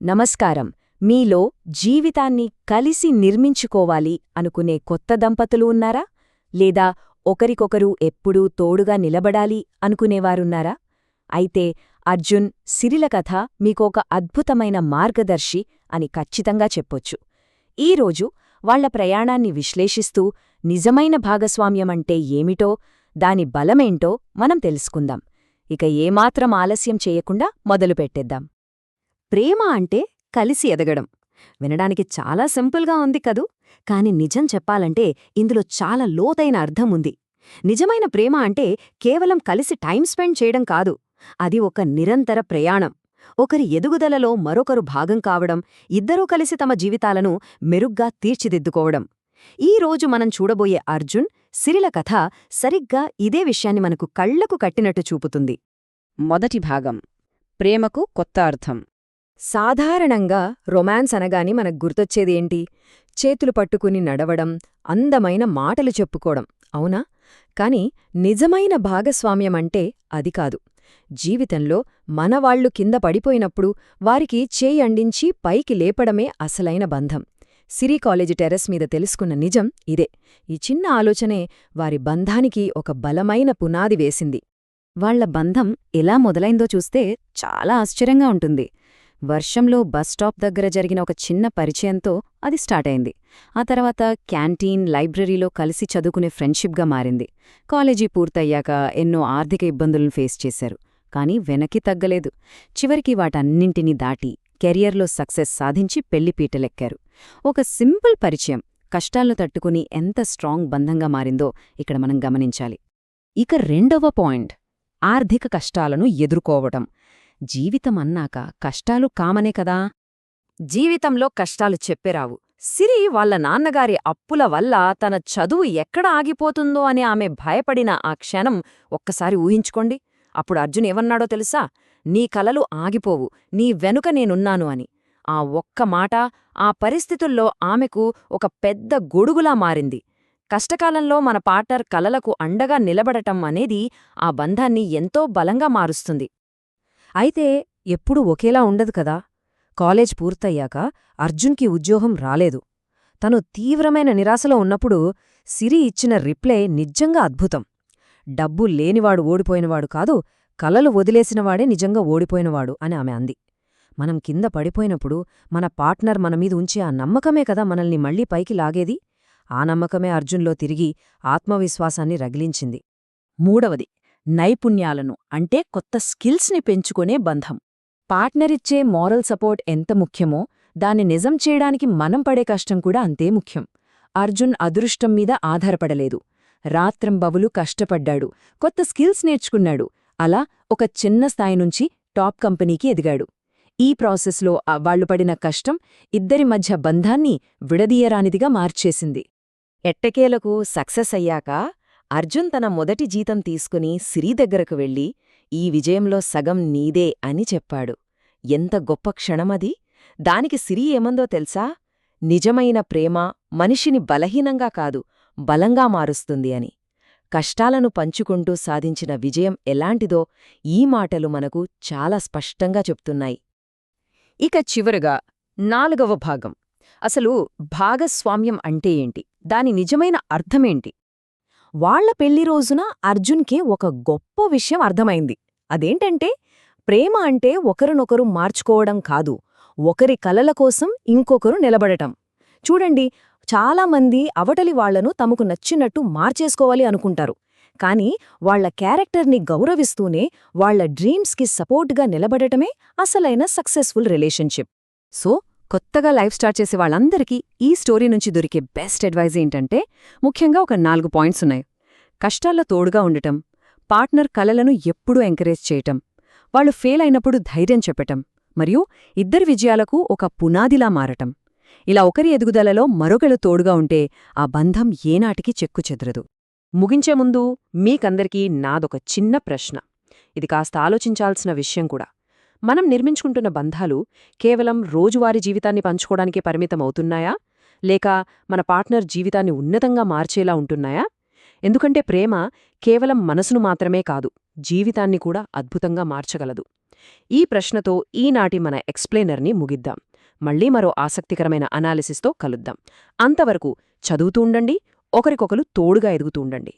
నమస్కారం. మీలో జీవితాన్ని కలిసి నిర్మించుకోవాలి అనుకునే కొత్త దంపతులు ఉన్నారా? లేదా ఒకరికొకరు ఎప్పుడూ తోడుగా నిలబడాలి అనుకునేవారున్నారా? అయితే అర్జున్, సిరిల కథ మీకొక అద్భుతమైన మార్గదర్శి అని ఖచ్చితంగా చెప్పొచ్చు. ఈరోజు వాళ్ల ప్రయాణాన్ని విశ్లేషిస్తూ నిజమైన భాగస్వామ్యమంటే ఏమిటో, దాని బలమేంటో మనం తెలుసుకుందాం. ఇక ఏమాత్రం ఆలస్యం చేయకుండా మొదలుపెట్టేద్దాం. ప్రేమ అంటే కలిసి ఎదగడం. వినడానికి చాలా సింపుల్గా ఉంది కదూ, కాని నిజం చెప్పాలంటే ఇందులో చాలా లోతైన అర్థం ఉంది. నిజమైన ప్రేమ అంటే కేవలం కలిసి టైం స్పెండ్ చేయడం కాదు, అది ఒక నిరంతర ప్రయాణం. ఒకరి ఎదుగుదలలో మరొకరు భాగం కావడం, ఇద్దరూ కలిసి తమ జీవితాలను మెరుగ్గా తీర్చిదిద్దుకోవడం. ఈ రోజు మనం చూడబోయే అర్జున్, సిరిల కథ సరిగ్గా ఇదే విషయాన్ని మనకు కళ్లకు కట్టినట్టు చూపుతుంది. మొదటి భాగం, ప్రేమకు కొత్త అర్థం. సాధారణంగా రొమాన్స్ అనగాని మనకు గుర్తొచ్చేదేంటి? చేతులు పట్టుకుని నడవడం, అందమైన మాటలు చెప్పుకోవడం, అవునా? కాని నిజమైన భాగస్వామ్యమంటే అది కాదు. జీవితంలో మనవాళ్లు కింద పడిపోయినప్పుడు వారికి చేయి అందించి పైకి లేపడమే అసలైన బంధం. సిరి కాలేజీ టెర్రస్ మీద తెలుసుకున్న నిజం ఇదే. ఈ చిన్న ఆలోచనే వారి బంధానికి ఒక బలమైన పునాది వేసింది. వాళ్ల బంధం ఎలా మొదలైందో చూస్తే చాలా ఆశ్చర్యంగా ఉంటుంది. వర్షంలో బస్టాప్ దగ్గర జరిగిన ఒక చిన్న పరిచయంతో అది స్టార్ట్ అయింది. ఆ తర్వాత క్యాంటీన్, లైబ్రరీలో కలిసి చదువుకునే ఫ్రెండ్షిప్గా మారింది. కాలేజీ పూర్తయ్యాక ఎన్నో ఆర్థిక ఇబ్బందులను ఫేస్ చేశారు, కానీ వెనక్కి తగ్గలేదు. చివరికి వాటన్నింటినీ దాటి కెరియర్లో సక్సెస్ సాధించి పెళ్లిపీటలెక్కారు. ఒక సింపుల్ పరిచయం కష్టాలను తట్టుకుని ఎంత స్ట్రాంగ్ బంధంగా మారిందో ఇక్కడ మనం గమనించాలి. ఇక రెండవ పాయింట్, ఆర్థిక కష్టాలను ఎదుర్కోవటం. జీవితమన్నాక కష్టాలు కామనే కదా. జీవితంలో కష్టాలు చెప్పేరావు. సిరి వాళ్ల నాన్నగారి అప్పుల వల్ల తన చదువు ఎక్కడ ఆగిపోతుందో అని ఆమె భయపడిన ఆ క్షణం ఒక్కసారి ఊహించుకోండి. అప్పుడు అర్జున్ ఏమన్నాడో తెలుసా? నీ కలలు ఆగిపోవు, నీ వెనుక నేనున్నాను అని. ఆ ఒక్క మాట ఆ పరిస్థితుల్లో ఆమెకు ఒక పెద్ద గొడుగులా మారింది. కష్టకాలంలో మన పార్ట్నర్ కలలకు అండగా నిలబడటం అనేది ఆ బంధాన్ని ఎంతో బలంగా మారుస్తుంది. అయితే ఎప్పుడూ ఒకేలా ఉండదు కదా. కాలేజ్ పూర్తయ్యాక అర్జున్కి ఉద్యోగం రాలేదు. తను తీవ్రమైన నిరాశలో ఉన్నప్పుడు సిరి ఇచ్చిన రిప్లై నిజంగా అద్భుతం. డబ్బు లేనివాడు ఓడిపోయినవాడు కాదు, కలలు వదిలేసినవాడే నిజంగా ఓడిపోయినవాడు అని ఆమె అంది. మనం కింద పడిపోయినప్పుడు మన పార్ట్నర్ మనమీద ఉంచే ఆ నమ్మకమే కదా మనల్ని మళ్లీ పైకి లాగేది. ఆ నమ్మకమే అర్జున్లో తిరిగి ఆత్మవిశ్వాసాన్ని రగిలించింది. మూడవది, నైపుణ్యాలను అంటే కొత్త స్కిల్స్ని పెంచుకునే బంధం. పార్ట్నరిచ్చే మోరల్ సపోర్ట్ ఎంత ముఖ్యమో, దాన్ని నిజం చేయడానికి మనం పడే కష్టం కూడా అంతే ముఖ్యం. అర్జున్ అదృష్టం మీద ఆధారపడలేదు. రాత్రంబవులు కష్టపడ్డాడు, కొత్త స్కిల్స్ నేర్చుకున్నాడు. అలా ఒక చిన్న స్థాయి నుంచి టాప్ కంపెనీకి ఎదిగాడు. ఈ ప్రాసెస్లో వాళ్లు పడిన కష్టం ఇద్దరి మధ్య బంధాన్ని విడదీయరానిదిగా మార్చేసింది. ఎట్టకేలకు సక్సెస్ అయ్యాక అర్జున్ తన మొదటి జీతం తీసుకుని సిరి దగ్గరకు వెళ్ళి, ఈ విజయంలో సగం నీదే అని చెప్పాడు. ఎంత గొప్ప క్షణమది! దానికి సిరి ఏమందో తెలుసా? నిజమైన ప్రేమ మనిషిని బలహీనంగా కాదు, బలంగా మారుస్తుంది అని. కష్టాలను పంచుకుంటూ సాధించిన విజయం ఎలాంటిదో ఈ మాటలు మనకు చాలా స్పష్టంగా చెప్తున్నాయి. ఇక చివరగా నాలుగవ భాగం, అసలు భాగస్వామ్యం అంటే ఏంటి, దాని నిజమైన అర్థమేంటి? వాళ్ల పెళ్లి రోజున అర్జున్కే ఒక గొప్ప విషయం అర్థమైంది. అదేంటంటే, ప్రేమ అంటే ఒకరినొకరు మార్చుకోవడం కాదు, ఒకరి కలల కోసం ఇంకొకరు నిలబడటం. చూడండి, చాలామంది అవతలి వాళ్లను తమకు నచ్చినట్టు మార్చేసుకోవాలి అనుకుంటారు. కాని వాళ్ల క్యారెక్టర్ని గౌరవిస్తూనే వాళ్ల డ్రీమ్స్కి సపోర్ట్గా నిలబడటమే అసలైన సక్సెస్ఫుల్ రిలేషన్షిప్. సో కొత్తగా లైఫ్ స్టార్ట్ చేసే వాళ్ళందరికీ ఈ స్టోరీ నుంచి దొరికే బెస్ట్ అడ్వైజ్ ఏంటంటే, ముఖ్యంగా ఒక 4 పాయింట్స్ ఉన్నాయి. కష్టాల్లో తోడుగా ఉండటం, పార్ట్నర్ కలలను ఎప్పుడూ ఎంకరేజ్ చేయటం, వాళ్లు ఫెయిల్ అయినప్పుడు ధైర్యం చెప్పటం, మరియు ఇద్దరి విజయాలకు ఒక పునాదిలా మారటం. ఇలా ఒకరి ఎదుగుదలలో మరొకరు తోడుగా ఉంటే ఆ బంధం ఏనాటికి చెక్కుచెదరదు. ముగించే ముందు మీకందరికీ నాదొక చిన్న ప్రశ్న. ఇది కాస్త ఆలోచించాల్సిన విషయం కూడా. మనం నిర్మించుకుంటున్న బంధాలు కేవలం రోజువారీ జీవితాన్ని పంచుకోవడానికే పరిమితమవుతున్నాయా, లేక మన పార్ట్నర్ జీవితాన్ని ఉన్నతంగా మార్చేలా ఉంటున్నాయా? ఎందుకంటే ప్రేమ కేవలం మనసును మాత్రమే కాదు, జీవితాన్ని కూడా అద్భుతంగా మార్చగలదు. ఈ ప్రశ్నతో ఈనాటి మన ఎక్స్ప్లెయినర్ని ముగిద్దాం. మళ్ళీ మరో ఆసక్తికరమైన అనాలిసిస్తో కలుద్దాం. అంతవరకు చదువుతూ ఉండండి, ఒకరికొకరు తోడుగా ఎదుగుతూ ఉండండి.